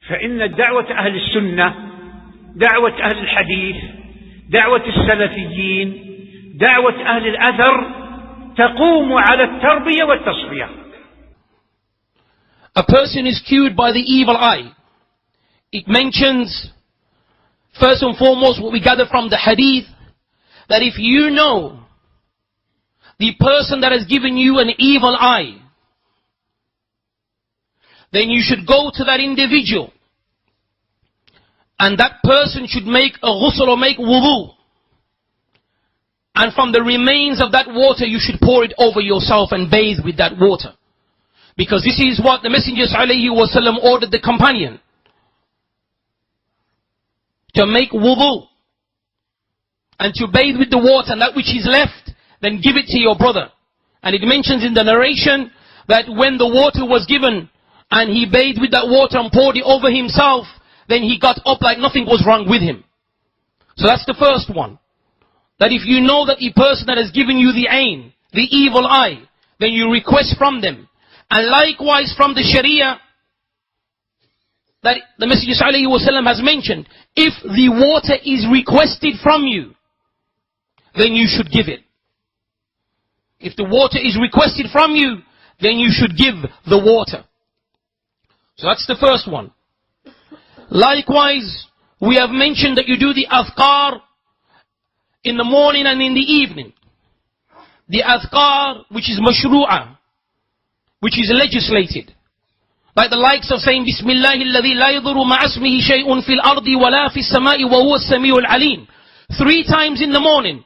فإن دعوة أهل السنة، دعوة أهل الحديث، دعوة السلفيين، دعوة أهل الأثر تقوم على التربية والتصفية. A person is cued by the evil eye. It mentions, first and foremost, what we gather from the hadith, that if you know the person that has given you an evil eye, then you should go to that individual, and that person should make a ghusl or make wudu. And from the remains of that water, you should pour it over yourself and bathe with that water. Because this is what the Messenger ﷺ ordered the companion. To make wudu. And to bathe with the water, and that which is left, then give it to your brother. And it mentions in the narration that when the water was given, and he bathed with that water and poured it over himself, then he got up like nothing was wrong with him. So that's the first one. That if you know that the person that has given you the ain, the evil eye, then you request from them. And likewise from the Sharia, that the Messenger ﷺ has mentioned, if the water is requested from you, then you should give it. If the water is requested from you, then you should give the water. So that's the first one. Likewise, we have mentioned that you do the adhkar in the morning and in the evening. The adhkar which is mashru'ah, which is legislated. Like the likes of saying, Bismillahi alladhi la yadhuru ma'asmihi shay'un fil ardi wa la fis sama'i wa huwa as-sami'ul alim. 3 times in the morning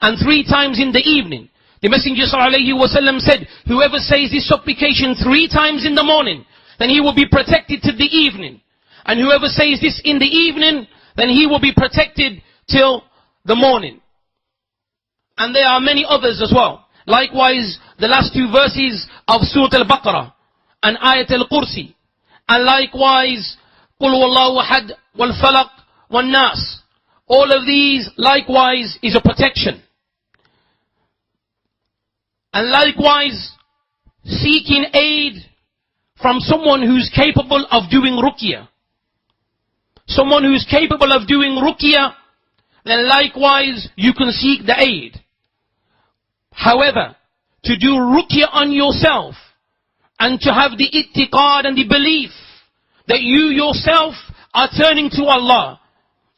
and 3 times in the evening. The Messenger ﷺ said, whoever says this supplication 3 times in the morning, then he will be protected till the evening. And whoever says this in the evening, then he will be protected till the morning. And there are many others as well. Likewise, the last 2 verses of Surah Al-Baqarah and Ayat Al-Kursi. And likewise, Qul Wallahu Ahad wal Falaq wal Nas. All of these, likewise, is a protection. And likewise, seeking aid from someone who's capable of doing ruqyah. Someone who's capable of doing ruqyah, then likewise you can seek the aid. However, to do ruqyah on yourself, and to have the i'tiqad and the belief that you yourself are turning to Allah,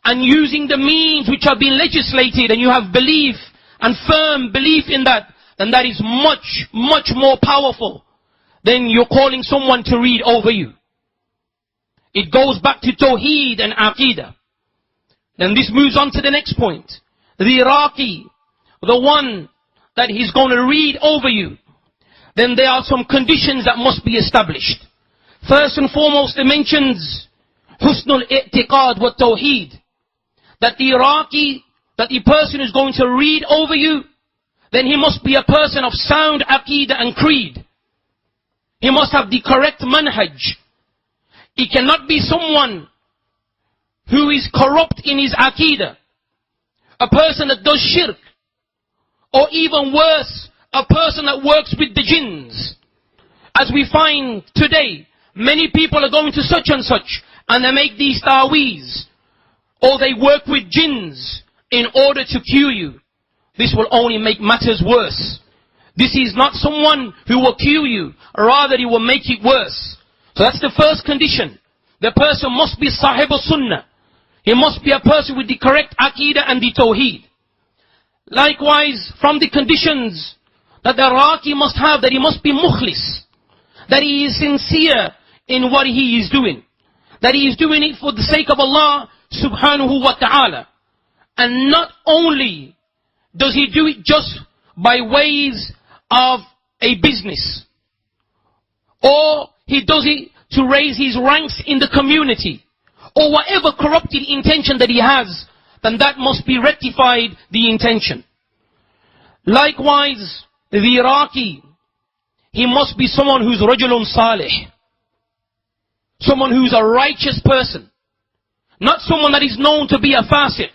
and using the means which have been legislated, and you have belief and firm belief in that, then that is much, much more powerful than you're calling someone to read over you. It goes back to Tawheed and Aqidah. Then this moves on to the next point. The Iraqi, the one that he's going to read over you, then there are some conditions that must be established. First and foremost, it mentions Husnul I'tiqad wa Tawheed. That the Iraqi, that the person who's going to read over you, then he must be a person of sound Aqidah and creed. He must have the correct manhaj. He cannot be someone who is corrupt in his Aqidah. A person that does shirk. Or even worse, a person that works with the jinns. As we find today, many people are going to such and such, and they make these ta'weez. Or they work with jinns in order to cure you. This will only make matters worse. This is not someone who will cure you, rather he will make it worse. So that's the first condition. The person must be sahib al-sunnah. He must be a person with the correct aqidah and the tawheed. Likewise, from the conditions that the Iraqi must have, that he must be mukhlis. That he is sincere in what he is doing. That he is doing it for the sake of Allah subhanahu wa ta'ala. And not only does he do it just by ways of a business, or he does it to raise his ranks in the community, or whatever corrupted intention that he has, then that must be rectified, the intention. Likewise, the Iraqi, he must be someone who's rajulun salih, someone who's a righteous person, not someone that is known to be a fasiq,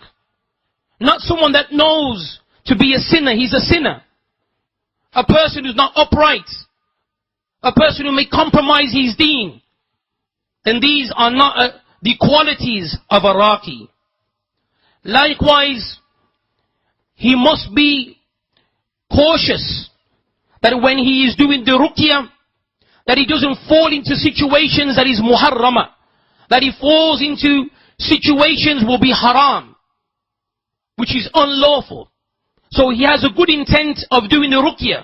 not someone that knows to be a sinner. He's a sinner. A person who's not upright. A person who may compromise his deen. And these are not the qualities of a raqi. Likewise, he must be cautious that when he is doing the ruqyah, that he doesn't fall into situations that is muharrama, that he falls into situations will be haram, which is unlawful. So he has a good intent of doing the ruqyah,